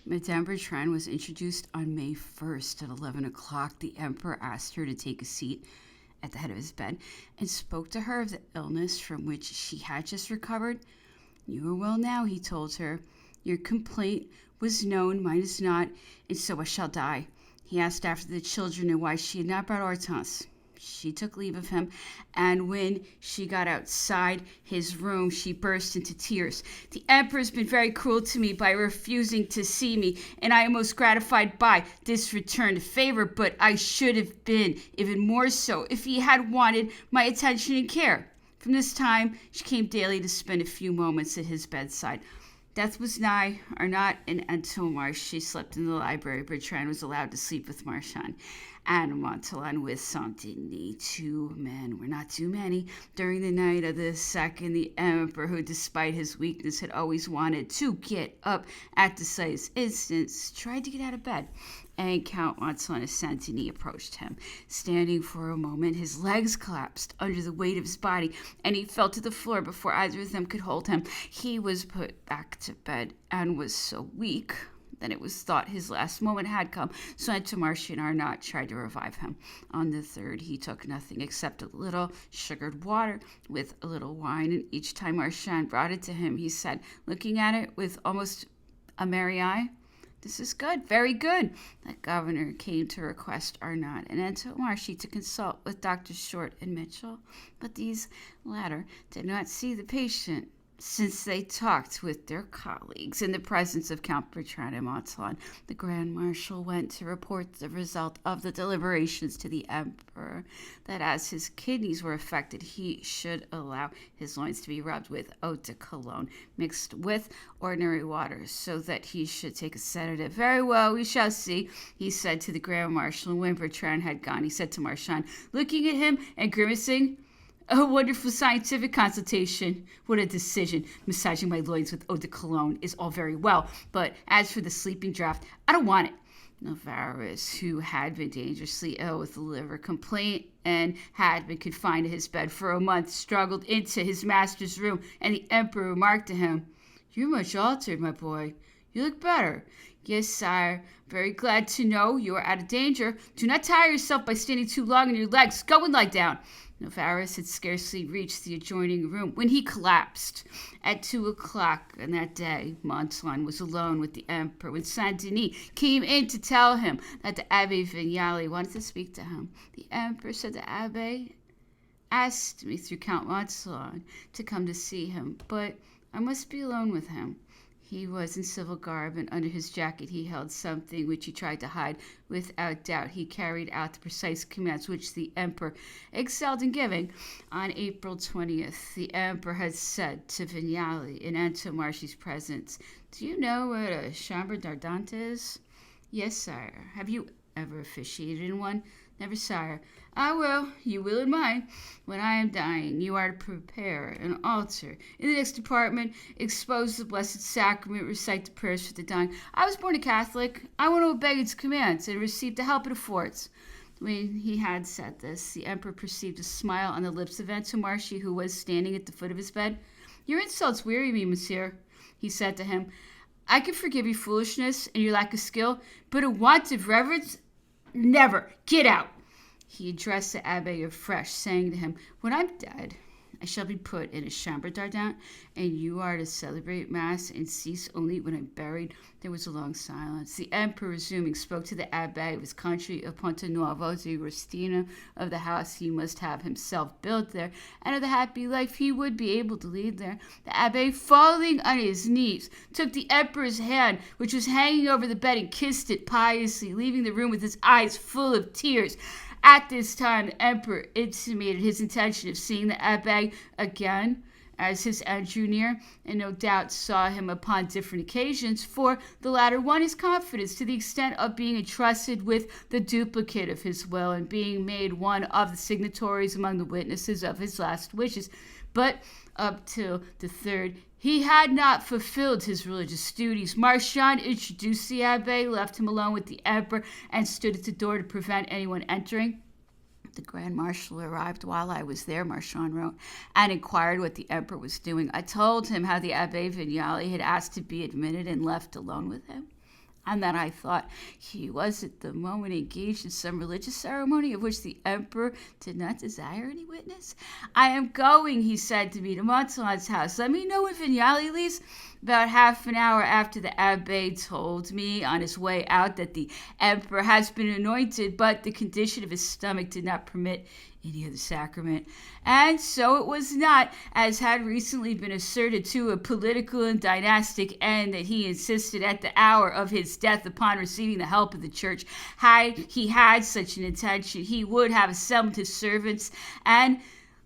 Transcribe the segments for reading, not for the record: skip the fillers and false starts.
Madame Bertrand was introduced on May 1st at 11 o'clock. The Emperor asked her to take a seat at the head of his bed and spoke to her of the illness from which she had just recovered. You are well now, he told her. Your complaint was known, mine is not, and so I shall die. He asked after the children and why she had not brought Hortense. She took leave of him, and when she got outside his room, she burst into tears. The Emperor has been very cruel to me by refusing to see me, and I am most gratified by this returned favor, but I should have been even more so if he had wanted my attention and care. From this time, she came daily to spend a few moments at his bedside. Death was nigh, or not, in Antomar. She slept in the library. Bertrand was allowed to sleep with Marchand and Monttalon with Saint-Denis. 2 men were not too many. During the night of the 2nd, the Emperor, who despite his weakness had always wanted to get up at the slightest instance, tried to get out of bed, and Count Monttalon of Saint-Denis approached him. Standing for a moment, his legs collapsed under the weight of his body, and he fell to the floor before either of them could hold him. He was put back to bed and was so weak that it was thought his last moment had come, so Antommarchi and Arnott tried to revive him. On the 3rd, he took nothing except a little sugared water with a little wine, and each time Marchand brought it to him, he said, looking at it with almost a merry eye, "This is good, very good." The governor came to request Arnott and Antommarchi to consult with Doctors Short and Mitchell, but these latter did not see the patient, since they talked with their colleagues in the presence of Count Bertrand and Monttalon. The Grand Marshal went to report the result of the deliberations to the Emperor, that as his kidneys were affected, he should allow his loins to be rubbed with eau de cologne mixed with ordinary water, so that he should take a sedative. "Very well, we shall see," he said to the Grand Marshal. And when Bertrand had gone, he said to Marchand, looking at him and grimacing, "A wonderful scientific consultation. What a decision. Massaging my loins with eau de cologne is all very well, but as for the sleeping draught, I don't want it." Novaris, who had been dangerously ill with a liver complaint and had been confined to his bed for a month, struggled into his master's room, and the Emperor remarked to him, "You're much altered, my boy. You look better." "Yes, sire. Very glad to know you are out of danger. Do not tire yourself by standing too long on your legs. Go and lie down." Novaris had scarcely reached the adjoining room when he collapsed. At 2 o'clock on that day, Monttalon was alone with the Emperor when Saint-Denis came in to tell him that the Abbé Vignali wanted to speak to him. The Emperor said the Abbé asked me through Count Monttalon to come to see him, but I must be alone with him. He was in civil garb, and under his jacket he held something which he tried to hide. Without doubt, he carried out the precise commands which the Emperor excelled in giving. On April 20th, the Emperor had said to Vignali in Antommarchi's presence, "Do you know what a chambre d'ardente is?" "Yes, sire." "Have you ever officiated in one?" "Never, sire." "Ah, well, you will in mine. When I am dying, you are to prepare an altar. In the next apartment, expose the Blessed Sacrament, recite the prayers for the dying. I was born a Catholic. I want to obey its commands and receive the help it affords." When he had said this, the Emperor perceived a smile on the lips of Antommarchi, who was standing at the foot of his bed. "Your insults weary me, monsieur," he said to him. "I can forgive your foolishness and your lack of skill, but a want of reverence, never. Get out." He addressed the Abbé afresh, saying to him, "When I'm dead, I shall be put in a chambre d'ardente, and you are to celebrate mass and cease only when I'm buried." There was a long silence. The Emperor, resuming, spoke to the Abbé of his country, of Ponte Nuovo di Rustina, of the house he must have himself built there, and of the happy life he would be able to lead there. The Abbé, falling on his knees, took the Emperor's hand, which was hanging over the bed, and kissed it piously, leaving the room with his eyes full of tears. At this time, the Emperor intimated his intention of seeing the Abbé again as his end drew near, and no doubt saw him upon different occasions, for the latter won his confidence to the extent of being entrusted with the duplicate of his will and being made one of the signatories among the witnesses of his last wishes. But up till the 3rd, he had not fulfilled his religious duties. Marchand introduced the Abbé, left him alone with the Emperor, and stood at the door to prevent anyone entering. "The Grand Marshal arrived while I was there," Marchand wrote, "and inquired what the Emperor was doing. I told him how the Abbé Vignali had asked to be admitted and left alone with him. and that I thought he was at the moment engaged in some religious ceremony of which the emperor did not desire any witness. "I am going," he said to me, "to Montsalon's house. Let me know when Vignali leaves." About half an hour after, the abbé told me on his way out that the emperor has been anointed, but the condition of his stomach did not permit any other sacrament. And so it was not, as had recently been asserted, to a political and dynastic end that he insisted at the hour of his death upon receiving the help of the church. Had he had such an intention, he would have assembled his servants and,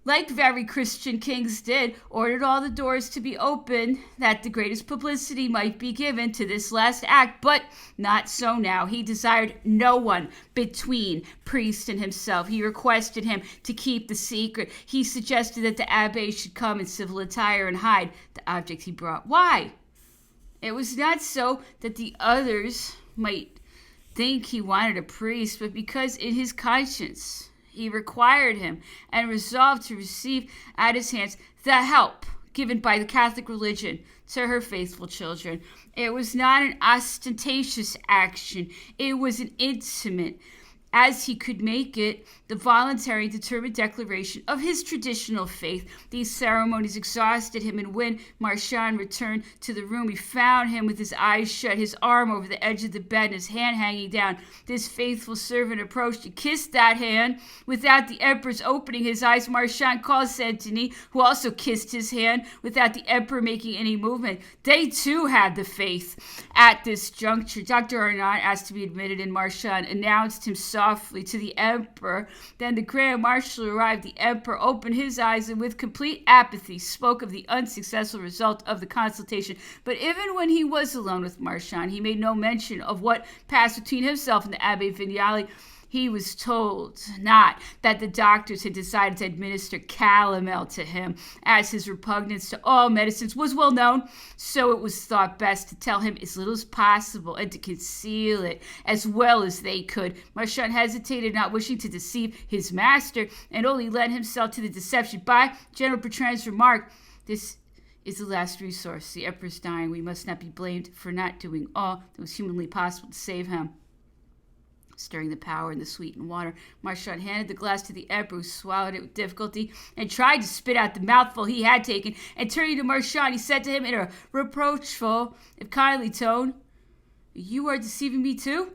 like very Christian kings did, ordered all the doors to be opened that the greatest publicity might be given to this last act. But not so now. He desired no one between priest and himself. He requested him to keep the secret. He suggested that the abbé should come in civil attire and hide the object he brought. Why? It was not so that the others might think he wanted a priest, but because in his conscience he required him and resolved to receive at his hands the help given by the Catholic religion to her faithful children. It was not an ostentatious action. It was an intimate, as he could make it, the voluntary determined declaration of his traditional faith. These ceremonies exhausted him, and when Marchand returned to the room, he found him with his eyes shut, his arm over the edge of the bed, and his hand hanging down. This faithful servant approached and kissed that hand. Without the emperor's opening his eyes, Marchand called Saint-Denis, who also kissed his hand, without the emperor making any movement. They too had the faith. At this juncture, Dr. Arnaud asked to be admitted, and Marchand announced himself softly to the emperor. Then the grand marshal arrived. The emperor opened his eyes and with complete apathy spoke of the unsuccessful result of the consultation. But even when he was alone with Marchand, he made no mention of what passed between himself and the Abbé Vignali. He was told not that the doctors had decided to administer calomel to him, as his repugnance to all medicines was well known, so it was thought best to tell him as little as possible and to conceal it as well as they could. Marchand hesitated, not wishing to deceive his master, and only lent himself to the deception by General Bertrand's remark, "This is the last resource. The emperor is dying. We must not be blamed for not doing all that was humanly possible to save him." Stirring the powder in the sweetened water, Marchand handed the glass to the emperor, who swallowed it with difficulty and tried to spit out the mouthful he had taken. And turning to Marchand, he said to him in a reproachful, if kindly tone, "You are deceiving me too?"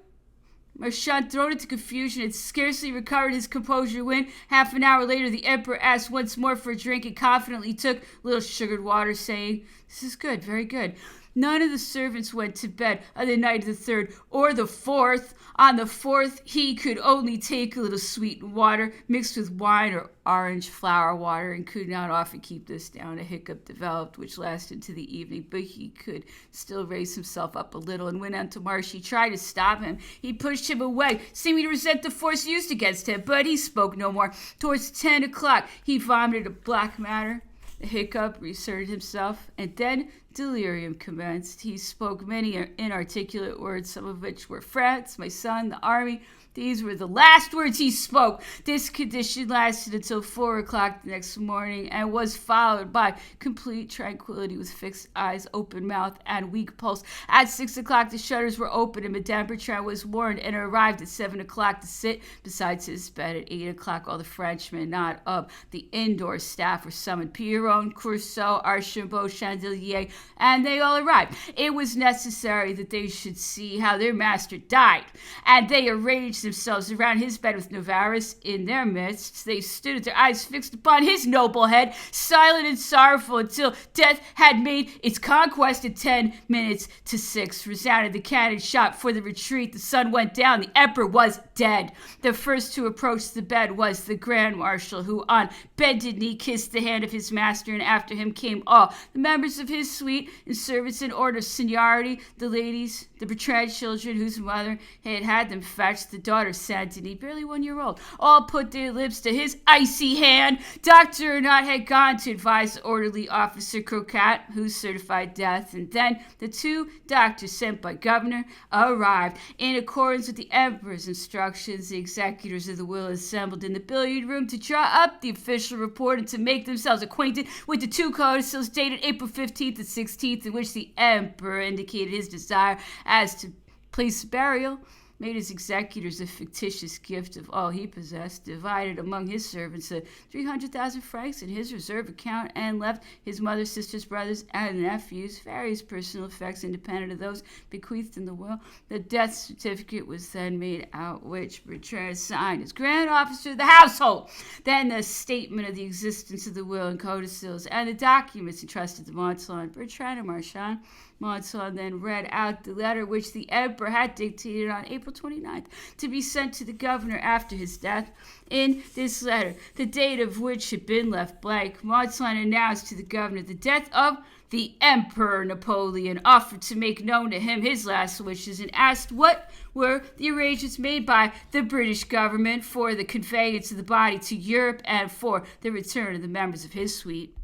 Marchand, thrown into confusion, had scarcely recovered his composure when, half an hour later, the emperor asked once more for a drink and confidently took a little sugared water, saying, "This is good, very good." None of the servants went to bed on the night of the 3rd or the 4th. On the 4th, he could only take a little sweetened water mixed with wine or orange flower water, and could not often keep this down. A hiccup developed, which lasted to the evening, but he could still raise himself up a little and went on to march. He tried to stop him. He pushed him away, seeming to resent the force used against him, but he spoke no more. Towards 10 o'clock, he vomited a black matter. The hiccup reasserted himself, and then delirium commenced. He spoke many inarticulate words, some of which were France, my son, the army. These were the last words he spoke. This condition lasted until 4 o'clock the next morning and was followed by complete tranquility with fixed eyes, open mouth, and weak pulse. At 6 o'clock, the shutters were opened and Madame Bertrand was warned and arrived at 7 o'clock to sit beside his bed. At 8 o'clock, all the Frenchmen, not of the indoor staff, were summoned. Piron, Courceau, Archambault, Chandelier, and they all arrived. It was necessary that they should see how their master died, and they arranged themselves around his bed with Novaris in their midst. They stood with their eyes fixed upon his noble head, silent and sorrowful, until death had made its conquest. At 10 minutes to 6 resounded the cannon shot for the retreat. The sun went down. The emperor was dead. The first to approach the bed was the grand marshal, who on bended knee kissed the hand of his master, and after him came all the members of his suite and servants in order of seniority, the ladies, the Bertrand children, whose mother had had them fetched, the daughter Saint-Denis, barely 1 year old. All put their lips to his icy hand. Dr. Arnaud had gone to advise the orderly officer Crocat, who certified death, and then the 2 doctors sent by governor arrived. In accordance with the emperor's instructions, the executors of the will assembled in the billiard room to draw up the official report and to make themselves acquainted with the 2 codicils dated April 15th and 16th, in which the emperor indicated his desire as to place of burial, made his executors a fictitious gift of all he possessed, divided among his servants 300,000 francs in his reserve account, and left his mother, sisters, brothers, and nephews various personal effects independent of those bequeathed in the will. The death certificate was then made out, which Bertrand signed as Grand Officer of the Household. Then the statement of the existence of the will and codicils, and the documents entrusted to Masson, Bertrand, and Marchand. Masson then read out the letter which the emperor had dictated on April 29th to be sent to the governor after his death. In this letter, the date of which had been left blank, Masson announced to the governor the death of the Emperor Napoleon, offered to make known to him his last wishes, and asked what were the arrangements made by the British government for the conveyance of the body to Europe and for the return of the members of his suite.